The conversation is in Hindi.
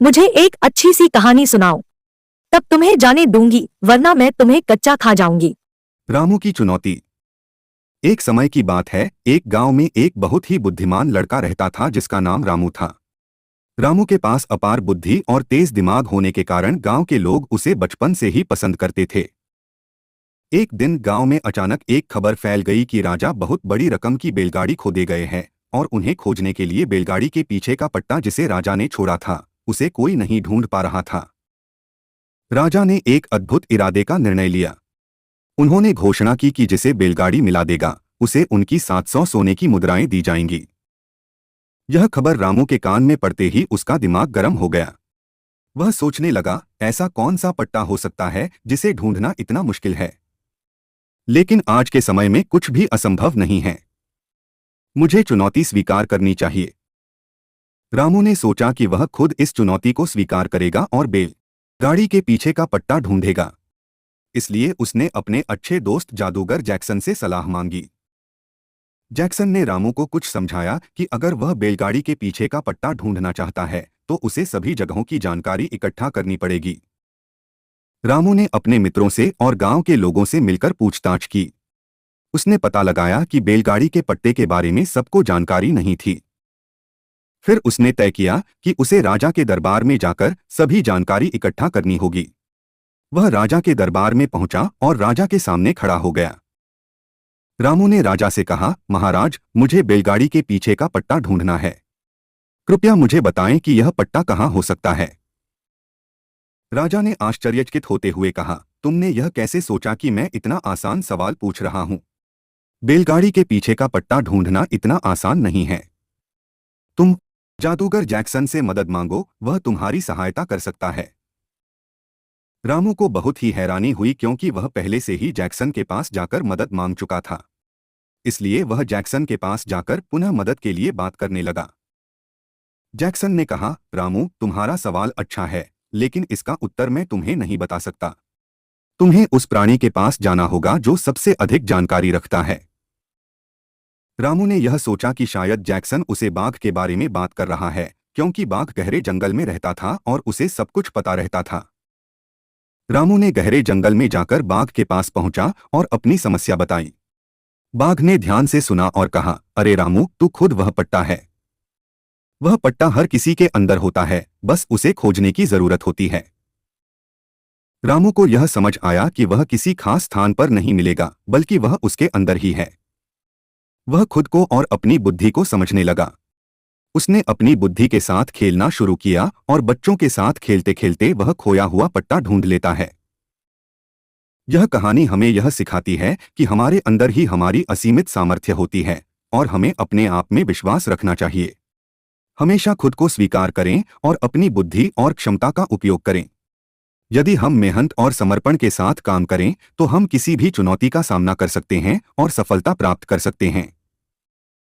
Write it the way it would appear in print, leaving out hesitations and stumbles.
मुझे एक अच्छी सी कहानी सुनाओ, तब तुम्हें जाने दूंगी, वरना मैं तुम्हें कच्चा खा जाऊंगी। रामू की चुनौती। एक समय की बात है, एक गांव में एक बहुत ही बुद्धिमान लड़का रहता था जिसका नाम रामू था। रामू के पास अपार बुद्धि और तेज दिमाग होने के कारण गांव के लोग उसे बचपन से ही पसंद करते थे। एक दिन गांव में अचानक एक खबर फैल गई कि राजा बहुत बड़ी रकम की बैलगाड़ी खो दे गए हैं और उन्हें खोजने के लिए बैलगाड़ी के पीछे का पट्टा जिसे राजा ने छोड़ा था उसे कोई नहीं ढूंढ पा रहा था। राजा ने एक अद्भुत इरादे का निर्णय लिया। उन्होंने घोषणा की कि जिसे बैलगाड़ी मिला देगा उसे उनकी 700 सोने की मुद्राएं दी जाएंगी। यह खबर रामू के कान में पड़ते ही उसका दिमाग गर्म हो गया। वह सोचने लगा, ऐसा कौन सा पट्टा हो सकता है जिसे ढूंढना इतना मुश्किल है। लेकिन आज के समय में कुछ भी असंभव नहीं है। मुझे चुनौती स्वीकार करनी चाहिए। रामू ने सोचा कि वह खुद इस चुनौती को स्वीकार करेगा और बैलगाड़ी के पीछे का पट्टा ढूंढेगा। इसलिए उसने अपने अच्छे दोस्त जादूगर जैक्सन से सलाह मांगी। जैक्सन ने रामू को कुछ समझाया कि अगर वह बैलगाड़ी के पीछे का पट्टा ढूंढना चाहता है तो उसे सभी जगहों की जानकारी इकट्ठा करनी पड़ेगी। रामू ने अपने मित्रों से और गांव के लोगों से मिलकर पूछताछ की। उसने पता लगाया कि बैलगाड़ी के पट्टे के बारे में सबको जानकारी नहीं थी। फिर उसने तय किया कि उसे राजा के दरबार में जाकर सभी जानकारी इकट्ठा करनी होगी। वह राजा के दरबार में पहुंचा और राजा के सामने खड़ा हो गया। रामू ने राजा से कहा, महाराज, मुझे बैलगाड़ी के पीछे का पट्टा ढूंढना है। कृपया मुझे बताएं कि यह पट्टा कहाँ हो सकता है। राजा ने आश्चर्यचकित होते हुए कहा, तुमने यह कैसे सोचा कि मैं इतना आसान सवाल पूछ रहा हूं? बैलगाड़ी के पीछे का पट्टा ढूंढना इतना आसान नहीं है। तुम जादूगर जैक्सन से मदद मांगो, वह तुम्हारी सहायता कर सकता है। रामू को बहुत ही हैरानी हुई क्योंकि वह पहले से ही जैक्सन के पास जाकर मदद मांग चुका था। इसलिए वह जैक्सन के पास जाकर पुनः मदद के लिए बात करने लगा। जैक्सन ने कहा, रामू, तुम्हारा सवाल अच्छा है, लेकिन इसका उत्तर मैं तुम्हें नहीं बता सकता। तुम्हें उस प्राणी के पास जाना होगा जो सबसे अधिक जानकारी रखता है। रामू ने यह सोचा कि शायद जैक्सन उसे बाघ के बारे में बात कर रहा है, क्योंकि बाघ गहरे जंगल में रहता था और उसे सब कुछ पता रहता था। रामू ने गहरे जंगल में जाकर बाघ के पास पहुंचा और अपनी समस्या बताई। बाघ ने ध्यान से सुना और कहा, अरे रामू, तू खुद वह पट्टा है। वह पट्टा हर किसी के अंदर होता है, बस उसे खोजने की जरूरत होती है। रामू को यह समझ आया कि वह किसी खास स्थान पर नहीं मिलेगा, बल्कि वह उसके अंदर ही है। वह खुद को और अपनी बुद्धि को समझने लगा। उसने अपनी बुद्धि के साथ खेलना शुरू किया और बच्चों के साथ खेलते खेलते वह खोया हुआ पट्टा ढूंढ लेता है। यह कहानी हमें यह सिखाती है कि हमारे अंदर ही हमारी असीमित सामर्थ्य होती है और हमें अपने आप में विश्वास रखना चाहिए। हमेशा खुद को स्वीकार करें और अपनी बुद्धि और क्षमता का उपयोग करें। यदि हम मेहनत और समर्पण के साथ काम करें तो हम किसी भी चुनौती का सामना कर सकते हैं और सफलता प्राप्त कर सकते हैं।